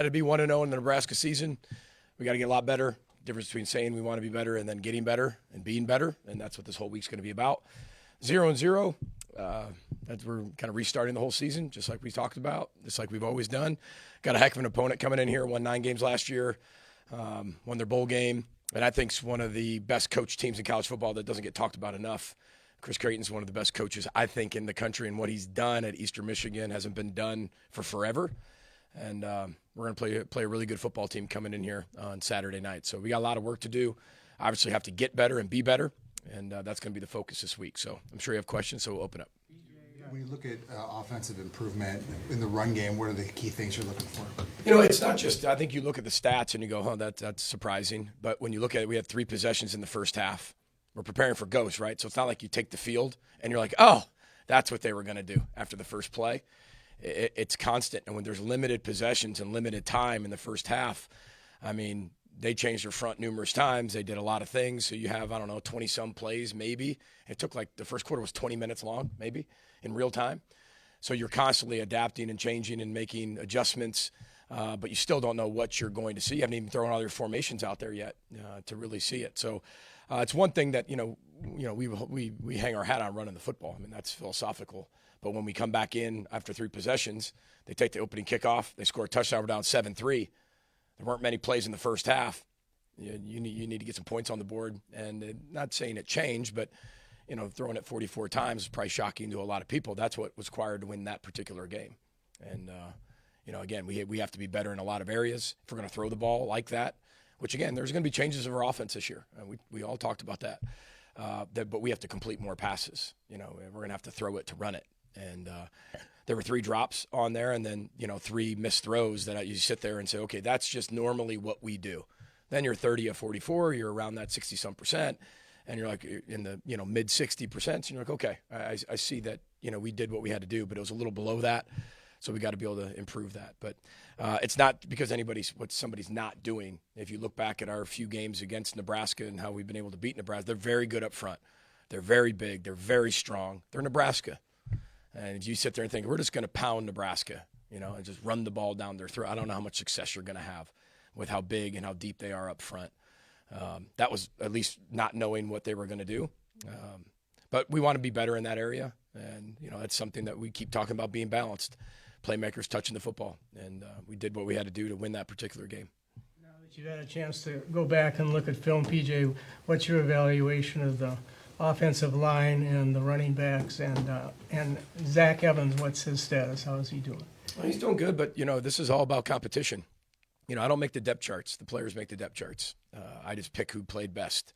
to be 1-0 in the Nebraska season. We got to get a lot better. Difference between saying we want to be better and then getting better and being better, and that's what this whole week's going to be about. 0-0. That we're kind of restarting the whole season, just like we talked about, just like we've always done. Got a heck of an opponent coming in here. Won 9 games last year. Won their bowl game, and I think it's one of the best coached teams in college football that doesn't get talked about enough. Chris Creighton's one of the best coaches, I think, in the country, and what he's done at Eastern Michigan hasn't been done for forever. And we're going to play a really good football team coming in here on Saturday night. So we got a lot of work to do. Obviously have to get better and be better, and that's going to be the focus this week. So I'm sure you have questions, so we'll open up. When you look at offensive improvement in the run game, what are the key things you're looking for? It's not just – I think you look at the stats and you go, that's surprising. But when you look at it, we had 3 possessions in the first half. We're preparing for ghosts, right? So it's not like you take the field and you're like, oh, that's what they were going to do after the first play. It's constant. And when there's limited possessions and limited time in the first half, I mean, they changed their front numerous times. They did a lot of things. So you have, 20-some plays maybe. It took the first quarter was 20 minutes long maybe in real time. So you're constantly adapting and changing and making adjustments, but you still don't know what you're going to see. You haven't even thrown all your formations out there yet to really see it. So it's one thing that, we hang our hat on running the football. I mean, that's philosophical. But when we come back in after 3 possessions, they take the opening kickoff, they score a touchdown, we're down 7-3. There weren't many plays in the first half. You need to get some points on the board. And not saying it changed, but, throwing it 44 times is probably shocking to a lot of people. That's what was required to win that particular game. And, again, we have to be better in a lot of areas if we're going to throw the ball like that, which, again, there's going to be changes of our offense this year. We all talked about that. But we have to complete more passes. We're going to have to throw it to run it. And there were 3 drops on there and then, 3 missed throws that you sit there and say, okay, that's just normally what we do. Then you're 30 of 44, you're around that 60-some percent, and you're like in the, mid 60%. And you're like, okay, I see that, we did what we had to do, but it was a little below that. So we got to be able to improve that. But it's not because somebody's not doing. If you look back at our few games against Nebraska and how we've been able to beat Nebraska, they're very good up front. They're very big. They're very strong. They're Nebraska. And you sit there and think, we're just going to pound Nebraska, and just run the ball down their throat. I don't know how much success you're going to have with how big and how deep they are up front. That was at least not knowing what they were going to do. But we want to be better in that area. And, that's something that we keep talking about, being balanced. Playmakers touching the football. And we did what we had to do to win that particular game. Now that you've had a chance to go back and look at film, PJ, what's your evaluation of the offensive line and the running backs and Zach Evans? What's his status? How is he doing? Well, he's doing good, but this is all about competition. I don't make the depth charts. The players make the depth charts. I just pick who played best.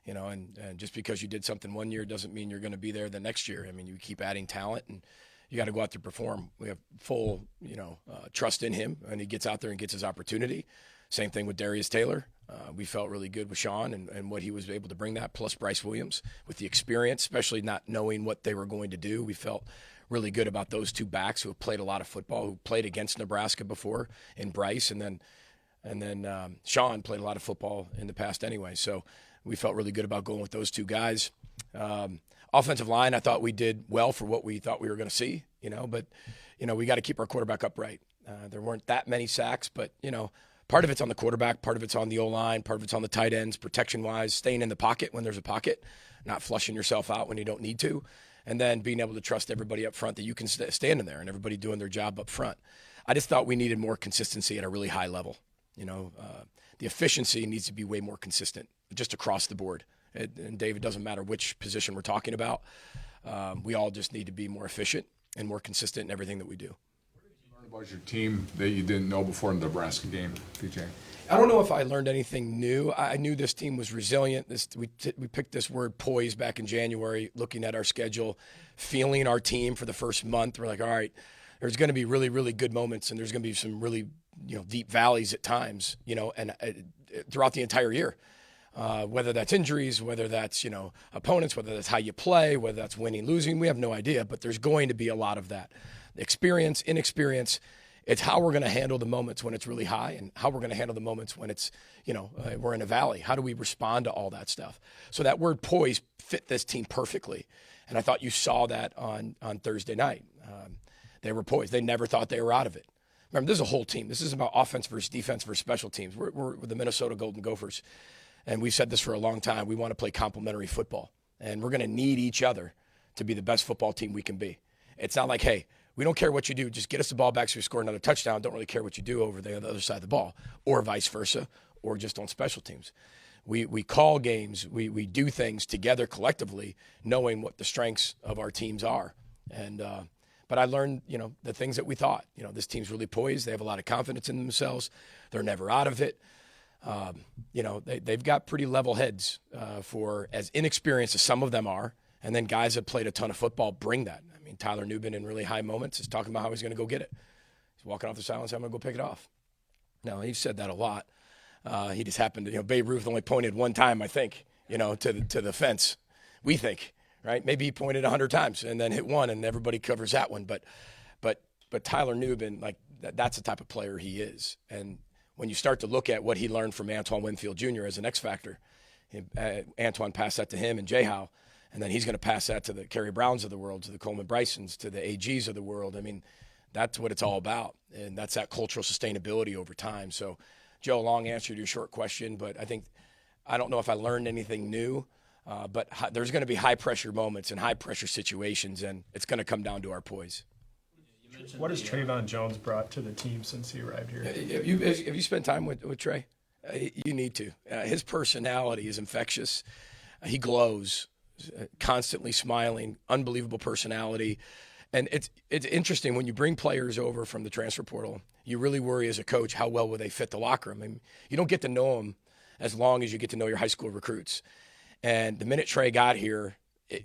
And just because you did something one year doesn't mean you're going to be there the next year. I mean, you keep adding talent, and you got to go out there and perform. We have full, trust in him, and he gets out there and gets his opportunity. Same thing with Darius Taylor. We felt really good with Sean and what he was able to bring that, plus Bryce Williams with the experience, especially not knowing what they were going to do. We felt really good about those 2 backs who have played a lot of football, who played against Nebraska before, in Bryce, and then Sean played a lot of football in the past anyway. So we felt really good about going with those 2 guys. Offensive line, I thought we did well for what we thought we were going to see, but, we got to keep our quarterback upright. There weren't that many sacks, but, part of it's on the quarterback, part of it's on the O-line, part of it's on the tight ends, protection-wise, staying in the pocket when there's a pocket, not flushing yourself out when you don't need to, and then being able to trust everybody up front that you can stand in there and everybody doing their job up front. I just thought we needed more consistency at a really high level. The efficiency needs to be way more consistent just across the board. And Dave, it doesn't matter which position we're talking about. We all just need to be more efficient and more consistent in everything that we do. About your team that you didn't know before in the Nebraska game, PJ? I don't know if I learned anything new. I knew this team was resilient. We picked this word poise back in January, looking at our schedule, feeling our team for the first month. We're like, all right, there's going to be really, really good moments, and there's going to be some really deep valleys at times, and throughout the entire year. Whether that's injuries, whether that's, opponents, whether that's how you play, whether that's winning, losing, we have no idea, but there's going to be a lot of that. Experience, inexperience, it's how we're going to handle the moments when it's really high and how we're going to handle the moments when it's, we're in a valley. How do we respond to all that stuff? So that word poise fit this team perfectly. And I thought you saw that on Thursday night. They were poised. They never thought they were out of it. Remember, this is a whole team. This is about offense versus defense versus special teams. We're the Minnesota Golden Gophers, and we've said this for a long time. We want to play complementary football, and we're going to need each other to be the best football team we can be. It's not like, hey, we don't care what you do. Just get us the ball back so we score another touchdown. Don't really care what you do over the other side of the ball, or vice versa, or just on special teams. We call games. We do things together collectively, knowing what the strengths of our teams are. And but I learned, the things that we thought. This team's really poised. They have a lot of confidence in themselves. They're never out of it. They've got pretty level heads for as inexperienced as some of them are. And then guys that played a ton of football bring that. I mean, Tyler Nubin in really high moments is talking about how he's going to go get it. He's walking off the sideline saying, I'm going to go pick it off. Now, he's said that a lot. He just happened to, Babe Ruth only pointed one time, I think, to the fence, we think. Right? Maybe he pointed 100 times and then hit one, and everybody covers that one. But Tyler Nubin, that's the type of player he is. And when you start to look at what he learned from Antoine Winfield Jr. as an X factor, Antoine passed that to him and Jay Howe, and then he's going to pass that to the Kerry Browns of the world, to the Coleman Brysons, to the AGs of the world. I mean, that's what it's all about, and that's that cultural sustainability over time. So, Joe, long answer to your short question, but I don't know if I learned anything new. But there's going to be high-pressure moments and high-pressure situations, and it's going to come down to our poise. What has Trayvon Jones brought to the team since he arrived here? Have you spent time with Trey? You need to. His personality is infectious. He glows, constantly smiling, unbelievable personality. And it's interesting, when you bring players over from the transfer portal, you really worry as a coach, how well will they fit the locker room? I mean, you don't get to know them as long as you get to know your high school recruits. And the minute Trey got here,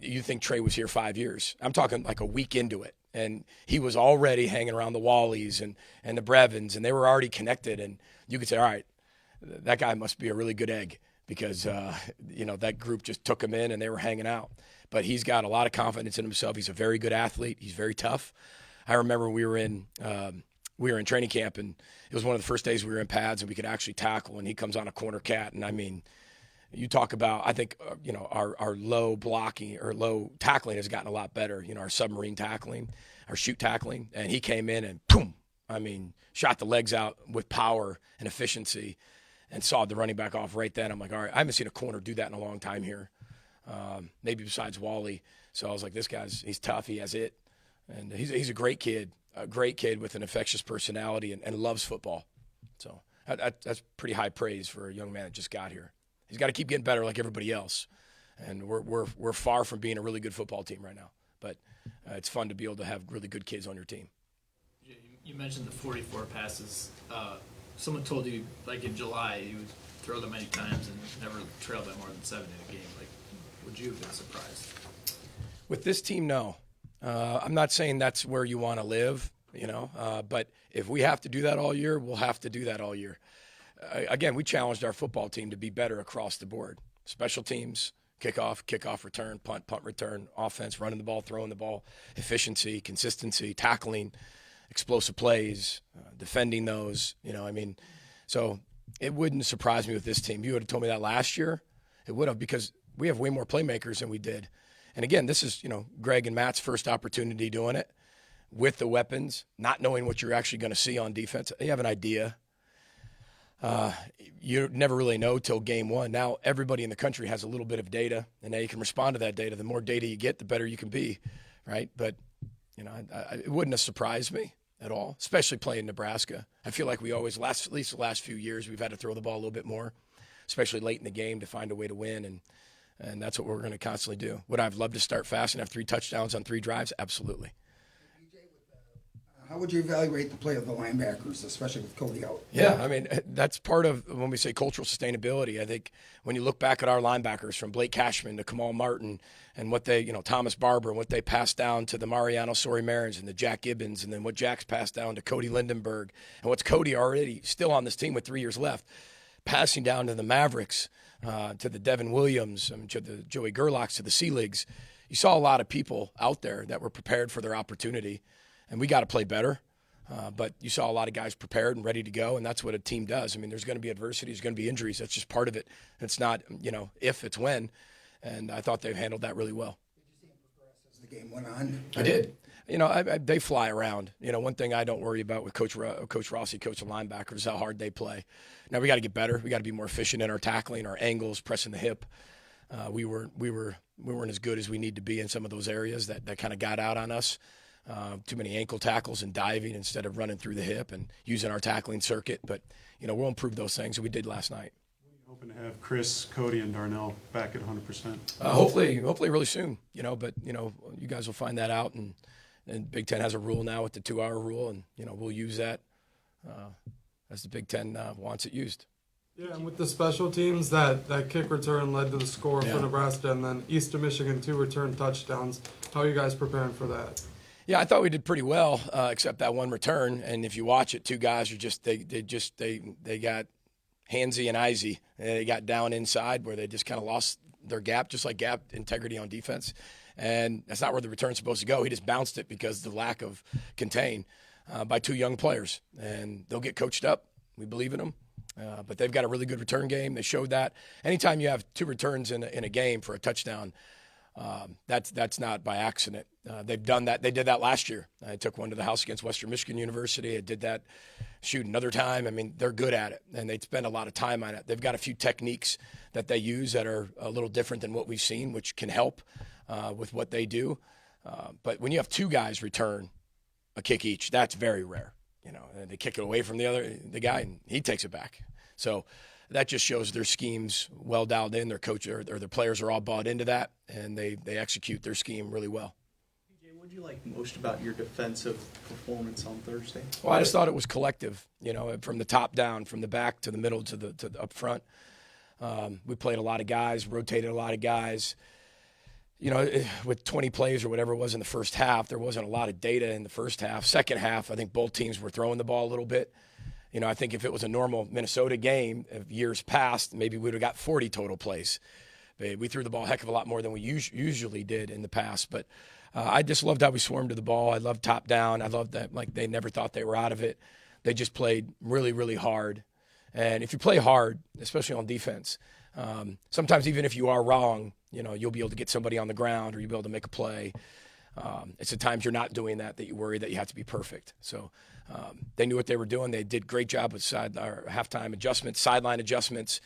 you think Trey was here 5 years. I'm talking like a week into it. And he was already hanging around the Wallies and the Brevins, and they were already connected. And you could say, all right, that guy must be a really good egg, because, that group just took him in and they were hanging out. But he's got a lot of confidence in himself. He's a very good athlete. He's very tough. I remember we were in training camp, and it was one of the first days we were in pads and we could actually tackle, and he comes on a corner cat. And I mean, you talk about, I think, our low blocking or low tackling has gotten a lot better. Our submarine tackling, our shoot tackling. And he came in and boom, shot the legs out with power and efficiency and sawed the running back off right then. I'm like, all right, I haven't seen a corner do that in a long time here. Maybe besides Wally. So I was like, he's tough. He has it. And he's a great kid with an infectious personality and loves football. So that's pretty high praise for a young man that just got here. He's got to keep getting better like everybody else, and we're far from being a really good football team right now. But it's fun to be able to have really good kids on your team. You mentioned the 44 passes. Someone told you, like in July, you would throw them many times and never trail by more than 7 in a game. Like, would you have been surprised? With this team, no. I'm not saying that's where you want to live, but if we have to do that all year, we'll have to do that all year. Again, we challenged our football team to be better across the board. Special teams, kickoff return, punt return, offense, running the ball, throwing the ball, efficiency, consistency, tackling, explosive plays, defending those. So it wouldn't surprise me with this team. If you would have told me that last year, it would have, because we have way more playmakers than we did. And again, this is, Greg and Matt's first opportunity doing it with the weapons, not knowing what you're actually going to see on defense. You have an idea. You never really know till game one. Now everybody in the country has a little bit of data, and now you can respond to that data. The more data you get, the better you can be, right? But, it wouldn't have surprised me at all, especially playing Nebraska. I feel like we always, at least the last few years, we've had to throw the ball a little bit more, especially late in the game, to find a way to win, and that's what we're going to constantly do. Would I have loved to start fast and have 3 touchdowns on 3 drives? Absolutely. How would you evaluate the play of the linebackers, especially with Cody out? Yeah, that's part of when we say cultural sustainability. I think when you look back at our linebackers, from Blake Cashman to Kamal Martin, and what they, Thomas Barber, and what they passed down to the Mariano Sori-Marins and the Jack Gibbons, and then what Jack's passed down to Cody Lindenberg, and what's Cody already still on this team with 3 years left, passing down to the Mavericks, to the Devin Williams, to the Joey Gerlachs, to the Sealigs. You saw a lot of people out there that were prepared for their opportunity. And we got to play better, but you saw a lot of guys prepared and ready to go, and that's what a team does. There's going to be adversity, there's going to be injuries. That's just part of it. It's not, if, it's when. And I thought they've handled that really well. Did you see him progress as the game went on? I did. You know, they fly around. You know, one thing I don't worry about with Coach Rossi, coach of linebackers, is how hard they play. Now we got to get better. We got to be more efficient in our tackling, our angles, pressing the hip. We weren't as good as we need to be in some of those areas that kind of got out on us. Too many ankle tackles and diving instead of running through the hip and using our tackling circuit. But you know, we'll improve those things, and we did last night. Hoping to have Chris, Cody, and Darnell back at 100%. Hopefully really soon. You know, but you know, you guys will find that out, and Big Ten has a rule now with the 2-hour rule, and you know, we'll use that as the Big Ten wants it used. Yeah, and with the special teams, that kick return led to the score for Nebraska, and then Eastern Michigan 2 return touchdowns. How are you guys preparing for that? Yeah, I thought we did pretty well, except that one return. And if you watch it, two guys are they got handsy and eyesy. They got down inside where they just kind of lost their gap, just like gap integrity on defense. And that's not where the return's supposed to go. He just bounced it because of the lack of contain by two young players. And they'll get coached up. We believe in them. But they've got a really good return game. They showed that. Anytime you have two returns in a game for a touchdown, that's not by accident. They've done that. They did that last year. I took one to the house against Western Michigan University. I did that, another time. I mean, they're good at it, and they spend a lot of time on it. They've got a few techniques that they use that are a little different than what we've seen, which can help with what they do. But when you have two guys return a kick each, that's very rare. You know, and they kick it away from the guy, and he takes it back. So that just shows their schemes well dialed in. Their coach or their players are all bought into that, and they execute their scheme really well. PJ, what did you like most about your defensive performance on Thursday? Well, I just thought it was collective. You know, from the top down, from the back to the middle to the up front. We played a lot of guys, rotated a lot of guys. You know, with 20 plays or whatever it was in the first half, there wasn't a lot of data in the first half. Second half, I think both teams were throwing the ball a little bit. You know, I think if it was a normal Minnesota game of years past, maybe we would have got 40 total plays. But we threw the ball a heck of a lot more than we usually did in the past. But I just loved how we swarmed to the ball. I loved top down. I loved that, like, they never thought they were out of it. They just played really, really hard. And if you play hard, especially on defense, sometimes even if you are wrong, you know, you'll be able to get somebody on the ground or you'll be able to make a play. It's the times you're not doing that you worry that you have to be perfect. So they knew what they were doing. They did a great job with halftime adjustments, sideline adjustments.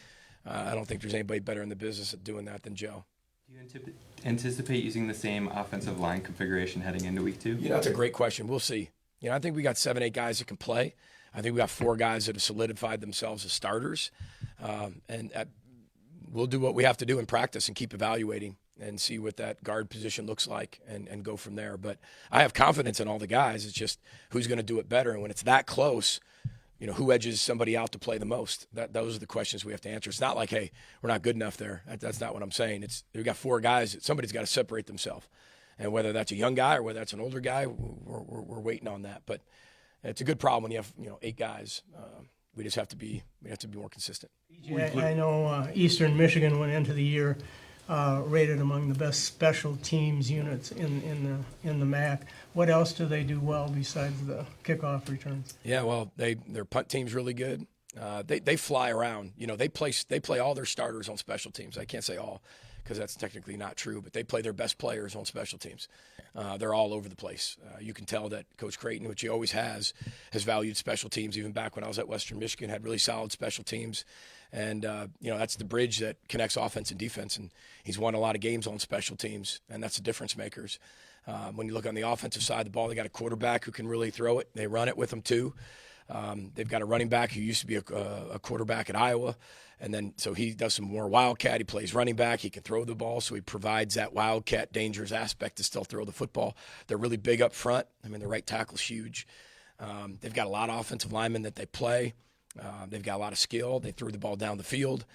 I don't think there's anybody better in the business at doing that than Joe. Do you anticipate using the same offensive line configuration heading into week 2? You know, that's a great question. We'll see. You know, I think we got 7-8 guys that can play. I think we got 4 guys that have solidified themselves as starters. We'll do what we have to do in practice and keep evaluating and see what that guard position looks like and go from there. But I have confidence in all the guys. It's just who's going to do it better. And when it's that close, you know, who edges somebody out to play the most? Those are the questions we have to answer. It's not like, hey, we're not good enough there. That's not what I'm saying. We've got 4 guys. Somebody's got to separate themselves. And whether that's a young guy or whether that's an older guy, we're waiting on that. But it's a good problem when you have, 8 guys. We just have to be more consistent. I know Eastern Michigan went into the year rated among the best special teams units in the MAC. What else do they do well besides the kickoff returns? Yeah, well, their punt team's really good. They fly around. You know, they play all their starters on special teams. I can't say all because that's technically not true, but they play their best players on special teams. They're all over the place. You can tell that Coach Creighton, which he always has valued special teams. Even back when I was at Western Michigan, had really solid special teams. And, that's the bridge that connects offense and defense. And he's won a lot of games on special teams, and that's the difference makers. When you look on the offensive side of the ball, they got a quarterback who can really throw it. They run it with them, too. They've got a running back who used to be a quarterback at Iowa. And then so he does some more wildcat. He plays running back. He can throw the ball, so he provides that wildcat dangerous aspect to still throw the football. They're really big up front. I mean, the right tackle's huge. They've got a lot of offensive linemen that they play. They've got a lot of skill. They threw the ball down the field.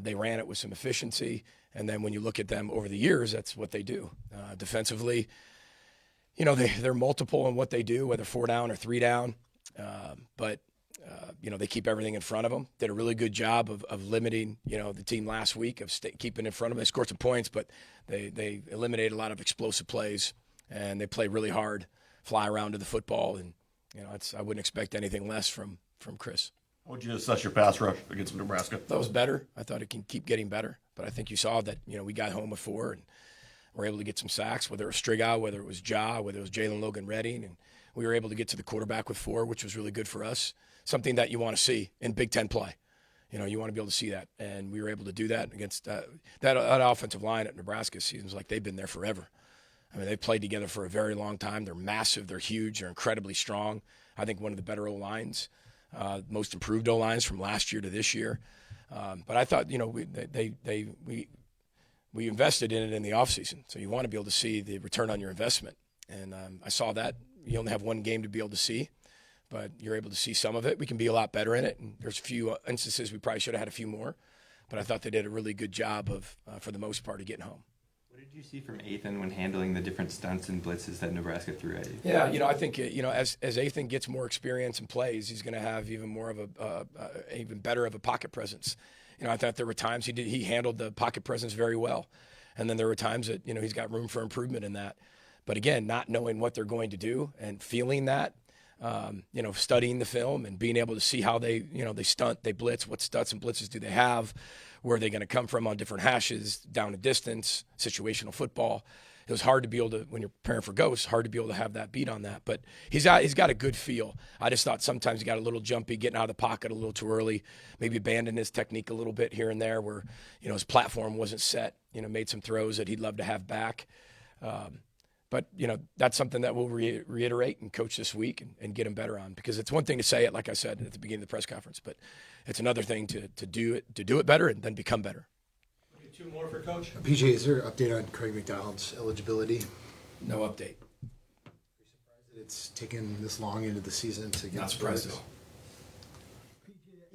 They ran it with some efficiency. And then when you look at them over the years, that's what they do. Defensively, they're multiple in what they do, whether 4 down or 3 down. But they keep everything in front of them. Did a really good job of limiting, the team last week, of keeping in front of them. They scored some points, but they eliminated a lot of explosive plays, and they play really hard, fly around to the football. And, I wouldn't expect anything less from Chris. How would you assess your pass rush against Nebraska? That was better. I thought it can keep getting better, but I think you saw that, we got home with 4, We're able to get some sacks, whether it was Strigow, whether it was Ja, whether it was Jalen Logan Redding, and we were able to get to the quarterback with 4, which was really good for us. Something that you want to see in Big Ten play. You know, you want to be able to see that, and we were able to do that against that offensive line at Nebraska. Seems like they've been there forever. I mean, they've played together for a very long time. They're massive, they're huge, they're incredibly strong. I think one of the better O-lines, most improved O-lines from last year to this year. But I thought, you know, we invested in it in the offseason, so you want to be able to see the return on your investment. And I saw that. You only have one game to be able to see, but you're able to see some of it. We can be a lot better in it, and there's a few instances we probably should have had a few more, but I thought they did a really good job of, for the most part, of getting home. What did you see from Ethan when handling the different stunts and blitzes that Nebraska threw at you? Yeah, you know, I think, you know, as Ethan gets more experience and plays, he's going to have even more of even better of a pocket presence. You know, I thought there were times he handled the pocket presence very well, and then there were times that, you know, he's got room for improvement in that. But again, not knowing what they're going to do and feeling that, you know, studying the film and being able to see how they, you know, they stunt, they blitz, what stunts and blitzes do they have, where are they going to come from on different hashes, down a distance, situational football. It was hard to be able to, when you're preparing for ghosts, hard to be able to have that beat on that. But he's got a good feel. I just thought sometimes he got a little jumpy, getting out of the pocket a little too early, maybe abandoned his technique a little bit here and there where, you know, his platform wasn't set, you know, made some throws that he'd love to have back. But, you know, that's something that we'll reiterate and coach this week and get him better on, because it's one thing to say it, like I said at the beginning of the press conference, but it's another thing to do it better and then become better. Two more for Coach. PJ, is there an update on Craig McDonald's eligibility? No update. It's taken this long into the season to get Not surprised at all.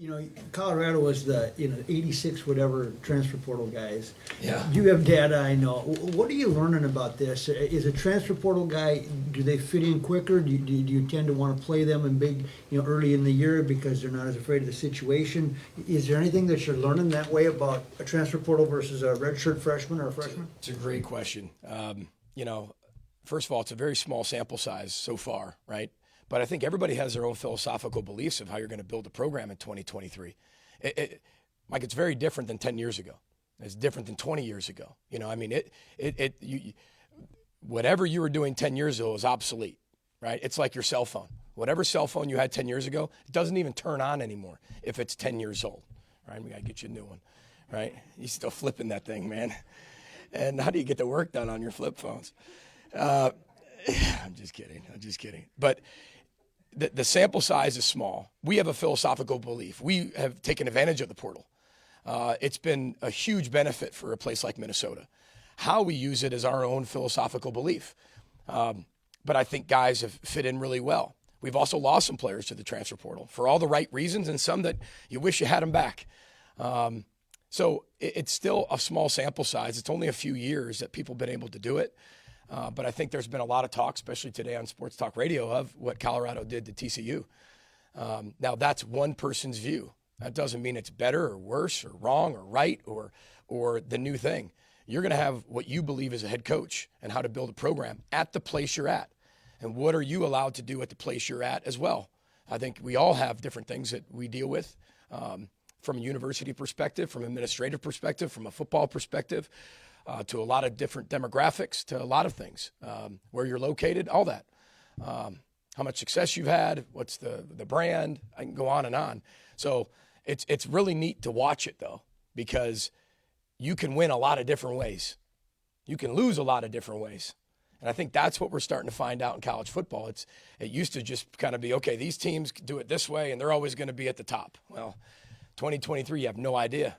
You know, Colorado was the 86 whatever transfer portal guys. Yeah. You have data, I know. What are you learning about this? Is a transfer portal guy, do they fit in quicker? Do you tend to want to play them in big, early in the year because they're not as afraid of the situation? Is there anything that you're learning that way about a transfer portal versus a redshirt freshman or a freshman? It's a great question. You know, first of all, it's a very small sample size so far, right? But I think everybody has their own philosophical beliefs of how you're going to build a program in 2023. Mike, it's very different than 10 years ago. It's different than 20 years ago. You know, I mean, whatever you were doing 10 years ago is obsolete, right? It's like your cell phone. Whatever cell phone you had 10 years ago, it doesn't even turn on anymore if it's 10 years old, right? We got to get you a new one, right? You're still flipping that thing, man. And how do you get the work done on your flip phones? I'm just kidding. But the sample size is small. We have a philosophical belief. We have taken advantage of the portal. It's been a huge benefit for a place like Minnesota. How we use it is our own philosophical belief. But I think guys have fit in really well. We've also lost some players to the transfer portal for all the right reasons and some that you wish you had them back. So it's still a small sample size. It's only a few years that people have been able to do it. But I think there's been a lot of talk, especially today on Sports Talk Radio, of what Colorado did to TCU. Now, that's one person's view. That doesn't mean it's better or worse or wrong or right or the new thing. You're going to have what you believe as a head coach and how to build a program at the place you're at. And what are you allowed to do at the place you're at as well? I think we all have different things that we deal with from a university perspective, from an administrative perspective, from a football perspective. To a lot of different demographics, to a lot of things, where you're located, all that. How much success you've had, what's the brand, I can go on and on. So it's really neat to watch it, though, because you can win a lot of different ways. You can lose a lot of different ways. And I think that's what we're starting to find out in college football. It used to just kind of be, okay, these teams do it this way, and they're always going to be at the top. Well, 2023, you have no idea,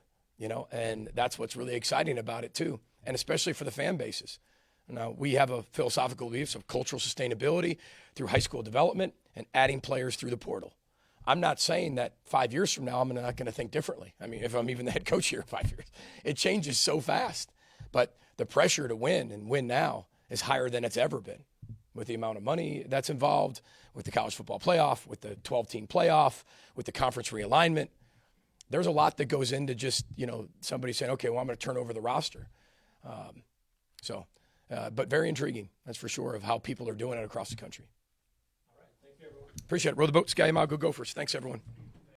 and that's what's really exciting about it, too. And especially for the fan bases. Now, we have a philosophical belief of cultural sustainability through high school development and adding players through the portal. I'm not saying that 5 years from now I'm not going to think differently. I mean, if I'm even the head coach here in 5 years, it changes so fast. But the pressure to win and win now is higher than it's ever been, with the amount of money that's involved, with the college football playoff, with the 12-team playoff, with the conference realignment. There's a lot that goes into just, somebody saying, okay, well, I'm going to turn over the roster. But very intriguing, that's for sure, of how people are doing it across the country. All right, thank you, everyone. Appreciate it. Row the boat, Sky Mile, go Gophers. Thanks, everyone.